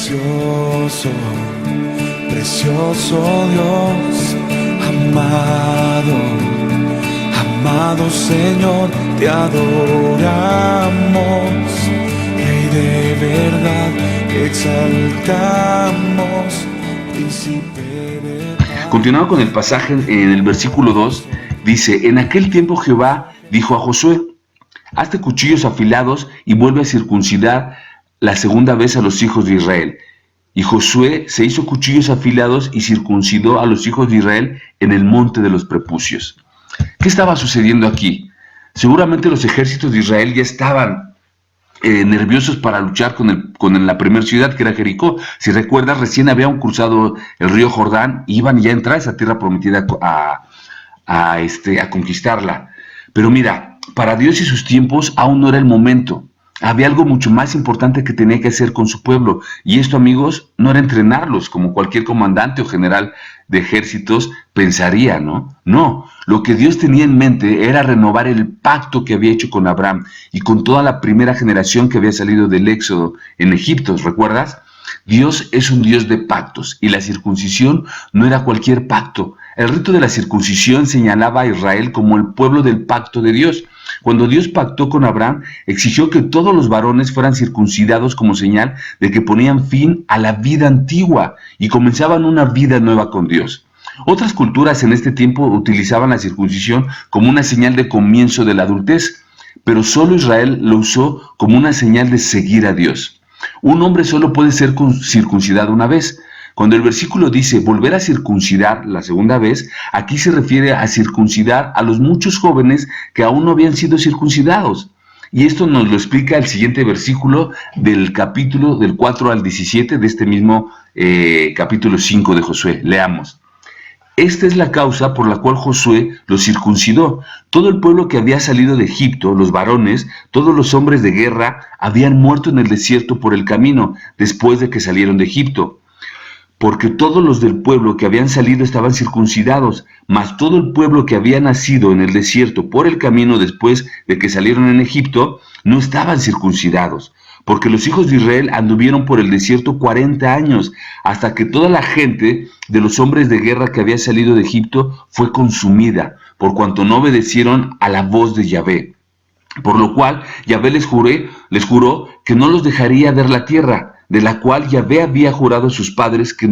Precioso, precioso Dios, amado, amado Señor, te adoramos, Rey de verdad, te exaltamos, Príncipe de paz. Continuando con el pasaje en el versículo 2, dice: en aquel tiempo Jehová dijo a Josué: hazte cuchillos afilados y vuelve a circuncidar la segunda vez a los hijos de Israel. Y Josué se hizo cuchillos afilados y circuncidó a los hijos de Israel en el monte de los prepucios. ¿Qué estaba sucediendo aquí? Seguramente los ejércitos de Israel ya estaban nerviosos para luchar con la primera ciudad, que era Jericó. Si recuerdas, recién habían cruzado el río Jordán y iban ya a entrar a esa tierra prometida a conquistarla. Pero mira, para Dios y sus tiempos aún no era el momento. Había algo mucho más importante que tenía que hacer con su pueblo. Y esto, amigos, no era entrenarlos como cualquier comandante o general de ejércitos pensaría, ¿no? No, lo que Dios tenía en mente era renovar el pacto que había hecho con Abraham y con toda la primera generación que había salido del Éxodo en Egipto, ¿recuerdas? Dios es un Dios de pactos y la circuncisión no era cualquier pacto. El rito de la circuncisión señalaba a Israel como el pueblo del pacto de Dios. Cuando Dios pactó con Abraham, exigió que todos los varones fueran circuncidados como señal de que ponían fin a la vida antigua y comenzaban una vida nueva con Dios. Otras culturas en este tiempo utilizaban la circuncisión como una señal de comienzo de la adultez, pero solo Israel lo usó como una señal de seguir a Dios. Un hombre solo puede ser circuncidado una vez. Cuando el versículo dice volver a circuncidar la segunda vez, aquí se refiere a circuncidar a los muchos jóvenes que aún no habían sido circuncidados. Y esto nos lo explica el siguiente versículo del capítulo del 4 al 17 de este mismo capítulo 5 de Josué. Leamos. Esta es la causa por la cual Josué los circuncidó. Todo el pueblo que había salido de Egipto, los varones, todos los hombres de guerra, habían muerto en el desierto por el camino, después de que salieron de Egipto. Porque todos los del pueblo que habían salido estaban circuncidados, mas todo el pueblo que había nacido en el desierto por el camino después de que salieron en Egipto, no estaban circuncidados. Porque los hijos de Israel anduvieron por el desierto 40 años, hasta que toda la gente de los hombres de guerra que había salido de Egipto fue consumida, por cuanto no obedecieron a la voz de Yahvé. Por lo cual Yahvé les juró que no los dejaría ver la tierra, de la cual Yahvé había jurado a sus padres que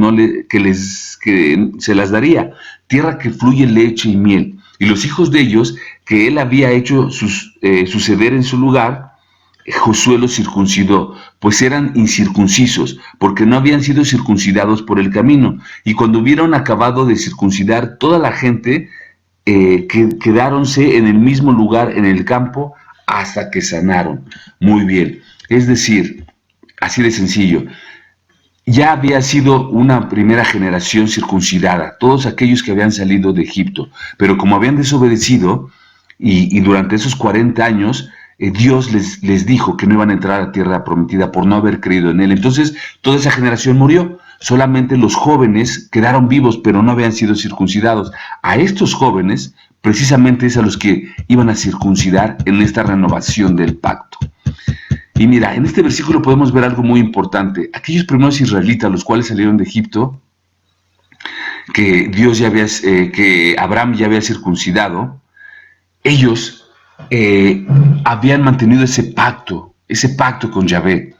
se las daría, tierra que fluye leche y miel. Y los hijos de ellos, que él había hecho suceder en su lugar, Josué los circuncidó, pues eran incircuncisos, porque no habían sido circuncidados por el camino. Y cuando hubieron acabado de circuncidar, toda la gente quedáronse en el mismo lugar en el campo hasta que sanaron. Muy bien, es decir, así de sencillo, ya había sido una primera generación circuncidada, todos aquellos que habían salido de Egipto, pero como habían desobedecido y durante esos 40 años, Dios les dijo que no iban a entrar a la tierra prometida por no haber creído en él. Entonces toda esa generación murió, solamente los jóvenes quedaron vivos pero no habían sido circuncidados. A estos jóvenes precisamente es a los que iban a circuncidar en esta renovación del pacto. Y mira, en este versículo podemos ver algo muy importante. Aquellos primeros israelitas, los cuales salieron de Egipto, que Abraham ya había circuncidado, ellos habían mantenido ese pacto con Yahvé.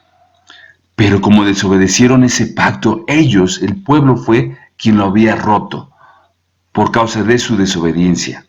Pero como desobedecieron ese pacto, ellos, el pueblo, fue quien lo había roto por causa de su desobediencia.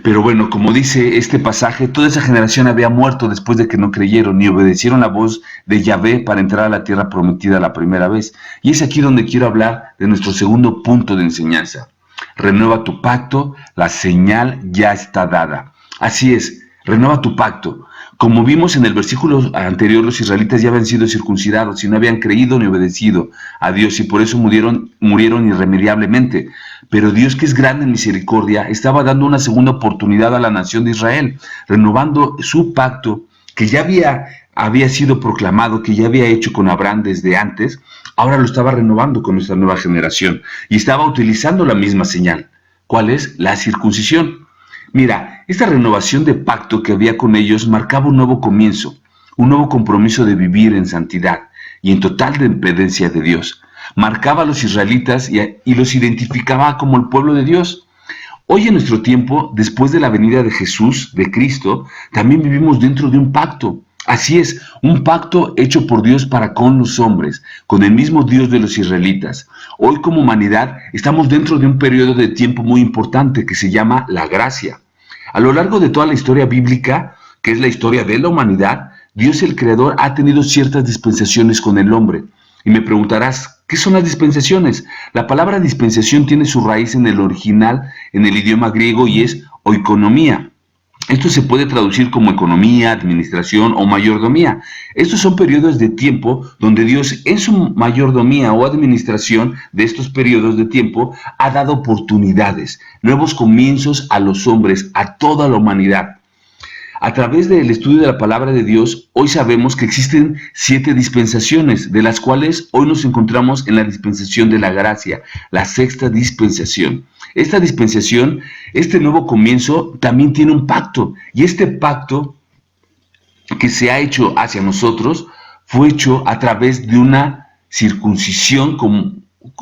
Pero bueno, como dice este pasaje, toda esa generación había muerto después de que no creyeron ni obedecieron la voz de Yahvé para entrar a la tierra prometida la primera vez. Y es aquí donde quiero hablar de nuestro segundo punto de enseñanza. Renueva tu pacto, la señal ya está dada. Así es, renueva tu pacto. Como vimos en el versículo anterior, los israelitas ya habían sido circuncidados y no habían creído ni obedecido a Dios y por eso murieron irremediablemente. Pero Dios, que es grande en misericordia, estaba dando una segunda oportunidad a la nación de Israel, renovando su pacto que ya había sido proclamado, que ya había hecho con Abraham desde antes. Ahora lo estaba renovando con esta nueva generación y estaba utilizando la misma señal. ¿Cuál es? La circuncisión. Mira, esta renovación de pacto que había con ellos marcaba un nuevo comienzo, un nuevo compromiso de vivir en santidad. y en total dependencia de Dios. Marcaba a los israelitas y los identificaba como el pueblo de Dios. Hoy en nuestro tiempo, después de la venida de Jesús, de Cristo, también vivimos dentro de un pacto. Así es, un pacto hecho por Dios para con los hombres, con el mismo Dios de los israelitas. Hoy como humanidad estamos dentro de un periodo de tiempo muy importante que se llama la gracia. A lo largo de toda la historia bíblica, que es la historia de la humanidad, Dios el Creador ha tenido ciertas dispensaciones con el hombre. Y me preguntarás, ¿qué son las dispensaciones? La palabra dispensación tiene su raíz en el original, en el idioma griego, y es oikonomía. Esto se puede traducir como economía, administración o mayordomía. Estos son periodos de tiempo donde Dios en su mayordomía o administración de estos periodos de tiempo ha dado oportunidades, nuevos comienzos a los hombres, a toda la humanidad. A través del estudio de la palabra de Dios, hoy sabemos que existen 7 dispensaciones, de las cuales hoy nos encontramos en la dispensación de la gracia, la 6ª dispensación. Esta dispensación, este nuevo comienzo, también tiene un pacto, y este pacto que se ha hecho hacia nosotros fue hecho a través de una circuncisión,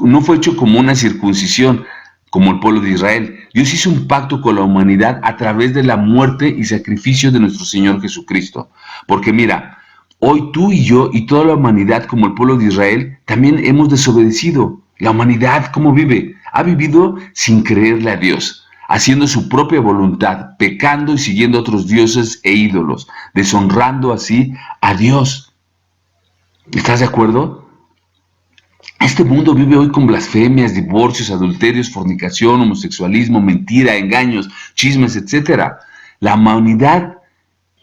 no fue hecho como una circuncisión, como el pueblo de Israel. Dios hizo un pacto con la humanidad a través de la muerte y sacrificio de nuestro Señor Jesucristo. Porque mira, hoy tú y yo y toda la humanidad como el pueblo de Israel también hemos desobedecido. La humanidad, ¿cómo vive? Ha vivido sin creerle a Dios, haciendo su propia voluntad, pecando y siguiendo a otros dioses e ídolos, deshonrando así a Dios. ¿Estás de acuerdo? Este mundo vive hoy con blasfemias, divorcios, adulterios, fornicación, homosexualismo, mentira, engaños, chismes, etc. La humanidad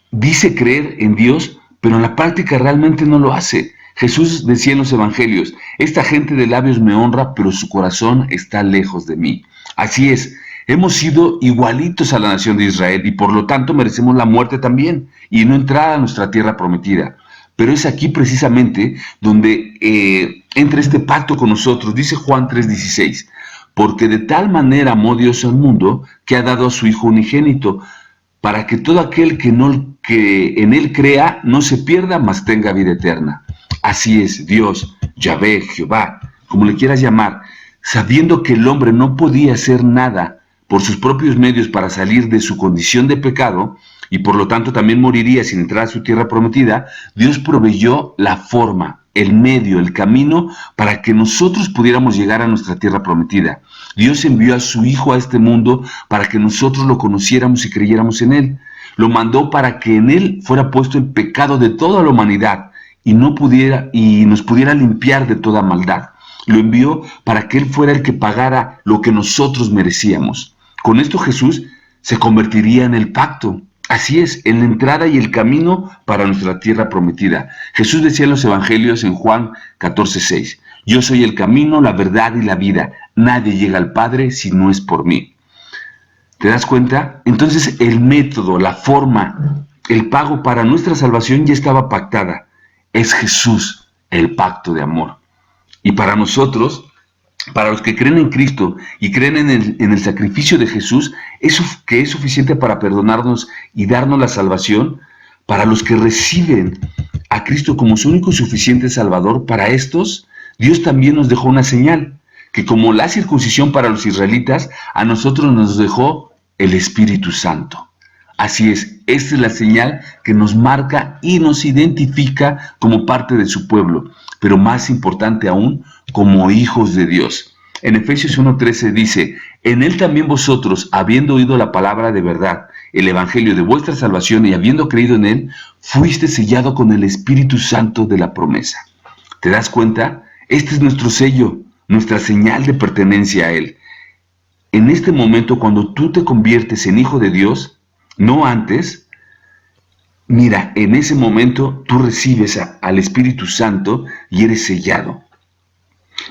dice creer en Dios, pero en la práctica realmente no lo hace. Jesús decía en los evangelios, esta gente de labios me honra, pero su corazón está lejos de mí. Así es, hemos sido igualitos a la nación de Israel y por lo tanto merecemos la muerte también y no entrar a nuestra tierra prometida. Pero es aquí precisamente donde entra este pacto con nosotros. Dice Juan 3:16, porque de tal manera amó Dios al mundo que ha dado a su Hijo unigénito, para que todo aquel que en él crea no se pierda, mas tenga vida eterna. Así es, Dios, Yahvé, Jehová, como le quieras llamar, sabiendo que el hombre no podía hacer nada por sus propios medios para salir de su condición de pecado, y por lo tanto también moriría sin entrar a su tierra prometida, Dios proveyó la forma, el medio, el camino para que nosotros pudiéramos llegar a nuestra tierra prometida. Dios envió a su Hijo a este mundo para que nosotros lo conociéramos y creyéramos en Él. Lo mandó para que en Él fuera puesto el pecado de toda la humanidad y nos pudiera limpiar de toda maldad. Lo envió para que Él fuera el que pagara lo que nosotros merecíamos. Con esto Jesús se convertiría en el pacto. Así es, en la entrada y el camino para nuestra tierra prometida. Jesús decía en los evangelios en Juan 14:6, yo soy el camino, la verdad y la vida. Nadie llega al Padre si no es por mí. ¿Te das cuenta? Entonces el método, la forma, el pago para nuestra salvación ya estaba pactada. Es Jesús, el pacto de amor. Y para nosotros, para los que creen en Cristo y creen en el sacrificio de Jesús, eso que es suficiente para perdonarnos y darnos la salvación, para los que reciben a Cristo como su único y suficiente Salvador, para estos, Dios también nos dejó una señal, que como la circuncisión para los israelitas, a nosotros nos dejó el Espíritu Santo. Así es, esta es la señal que nos marca y nos identifica como parte de su pueblo, pero más importante aún, como hijos de Dios. En Efesios 1:13 dice, en Él también vosotros, habiendo oído la palabra de verdad, el evangelio de vuestra salvación y habiendo creído en Él, fuiste sellado con el Espíritu Santo de la promesa. ¿Te das cuenta? Este es nuestro sello, nuestra señal de pertenencia a Él. En este momento, cuando tú te conviertes en hijo de Dios, no antes, mira, en ese momento tú recibes al Espíritu Santo y eres sellado.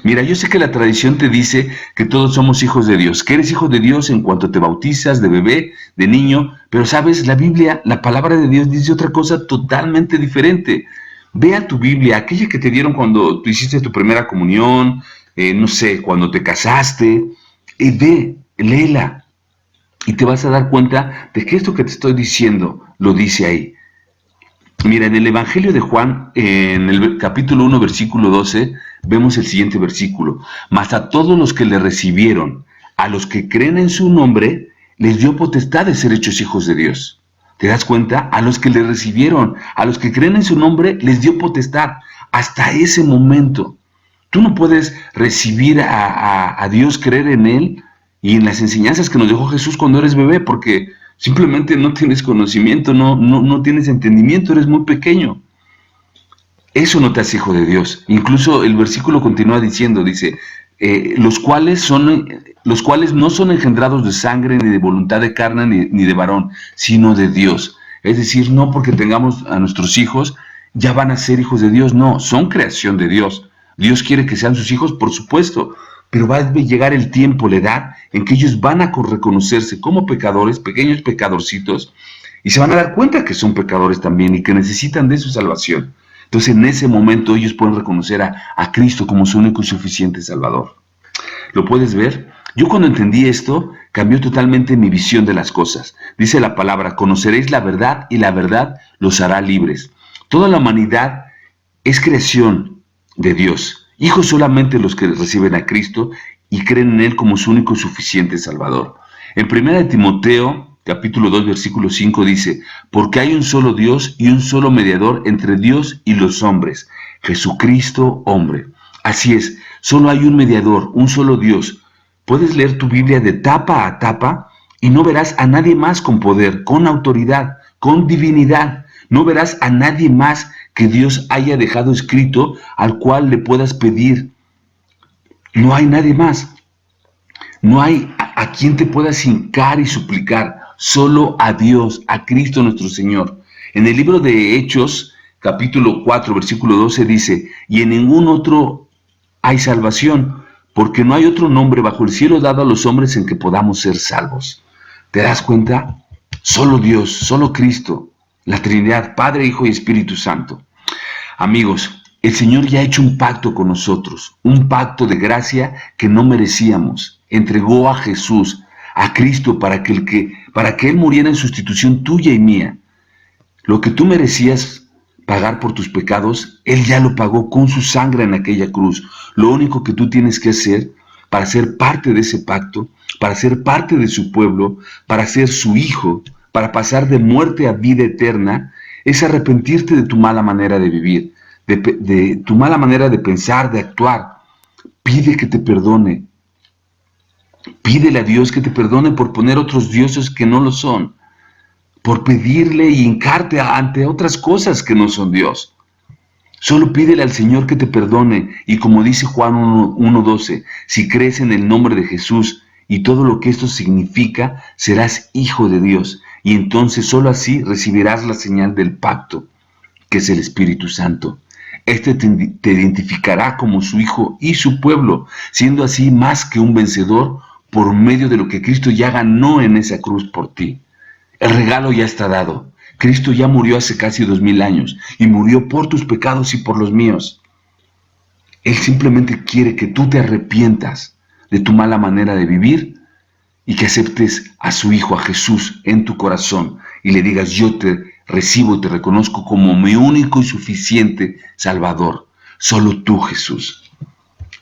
Mira, yo sé que la tradición te dice que todos somos hijos de Dios, que eres hijo de Dios en cuanto te bautizas, de bebé, de niño, pero sabes, la Biblia, la palabra de Dios dice otra cosa totalmente diferente. Ve a tu Biblia, aquella que te dieron cuando tú hiciste tu primera comunión, no sé, cuando te casaste, léela. Y te vas a dar cuenta de que esto que te estoy diciendo lo dice ahí. Mira, en el Evangelio de Juan, en el capítulo 1, versículo 12, vemos el siguiente versículo. Mas a todos los que le recibieron, a los que creen en su nombre, les dio potestad de ser hechos hijos de Dios. ¿Te das cuenta? A los que le recibieron, a los que creen en su nombre, les dio potestad. Hasta ese momento. Tú no puedes recibir a Dios, creer en Él y en las enseñanzas que nos dejó Jesús cuando eres bebé, porque simplemente no tienes conocimiento, no tienes entendimiento, eres muy pequeño. Eso no te hace hijo de Dios. Incluso el versículo continúa diciendo, dice, los cuales no son engendrados de sangre, ni de voluntad de carne, ni de varón, sino de Dios. Es decir, no porque tengamos a nuestros hijos, ya van a ser hijos de Dios. No, son creación de Dios. Dios quiere que sean sus hijos, por supuesto, pero va a llegar el tiempo, la edad, en que ellos van a reconocerse como pecadores, pequeños pecadorcitos, y se van a dar cuenta que son pecadores también y que necesitan de su salvación. Entonces, en ese momento ellos pueden reconocer a Cristo como su único y suficiente Salvador. ¿Lo puedes ver? Yo cuando entendí esto, cambió totalmente mi visión de las cosas. Dice la palabra, conoceréis la verdad y la verdad los hará libres. Toda la humanidad es creación de Dios. Hijos solamente los que reciben a Cristo y creen en Él como su único y suficiente Salvador. En 1 Timoteo, capítulo 2, versículo 5 dice, porque hay un solo Dios y un solo mediador entre Dios y los hombres, Jesucristo hombre. Así es, solo hay un mediador, un solo Dios. Puedes leer tu Biblia de tapa a tapa y no verás a nadie más con poder, con autoridad, con divinidad. No verás a nadie más que Dios haya dejado escrito al cual le puedas pedir. No hay nadie más. No hay a quien te puedas hincar y suplicar. Solo a Dios, a Cristo nuestro Señor. En el libro de Hechos, capítulo 4, versículo 12 dice, y en ningún otro hay salvación, porque no hay otro nombre bajo el cielo dado a los hombres en que podamos ser salvos. ¿Te das cuenta? Solo Dios, solo Cristo. La Trinidad, Padre, Hijo y Espíritu Santo. Amigos, el Señor ya ha hecho un pacto con nosotros, un pacto de gracia que no merecíamos. Entregó a Jesús, a Cristo, para que Él muriera en sustitución tuya y mía. Lo que tú merecías pagar por tus pecados, Él ya lo pagó con su sangre en aquella cruz. Lo único que tú tienes que hacer para ser parte de ese pacto, para ser parte de su pueblo, para ser su hijo, para pasar de muerte a vida eterna, es arrepentirte de tu mala manera de vivir, de tu mala manera de pensar, de actuar. Pide que te perdone. Pídele a Dios que te perdone por poner otros dioses que no lo son, por pedirle y hincarte ante otras cosas que no son Dios. Solo pídele al Señor que te perdone, y como dice Juan 1:12, si crees en el nombre de Jesús y todo lo que esto significa, serás hijo de Dios. Y entonces solo así recibirás la señal del pacto, que es el Espíritu Santo. Este te identificará como su hijo y su pueblo, siendo así más que un vencedor por medio de lo que Cristo ya ganó en esa cruz por ti. El regalo ya está dado. Cristo ya murió hace casi 2000 años y murió por tus pecados y por los míos. Él simplemente quiere que tú te arrepientas de tu mala manera de vivir y que aceptes a su Hijo, a Jesús, en tu corazón y le digas, yo te recibo y te reconozco como mi único y suficiente Salvador. Solo tú, Jesús.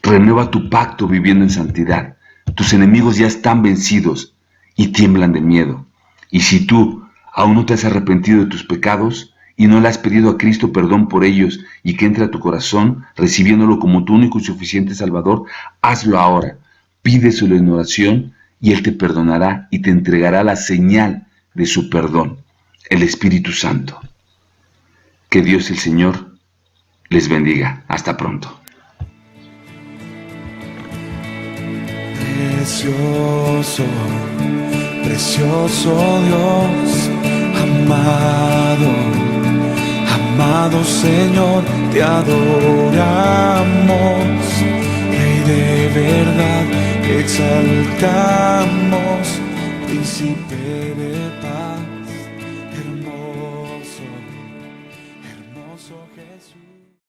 Renueva tu pacto viviendo en santidad. Tus enemigos ya están vencidos y tiemblan de miedo. Y si tú aún no te has arrepentido de tus pecados y no le has pedido a Cristo perdón por ellos y que entre a tu corazón, recibiéndolo como tu único y suficiente Salvador, hazlo ahora. Pídeselo en oración y Él te perdonará y te entregará la señal de su perdón, el Espíritu Santo. Que Dios el Señor les bendiga. Hasta pronto. Precioso, precioso Dios, amado, amado Señor, te adoramos, Rey de verdad, exaltamos, Príncipe de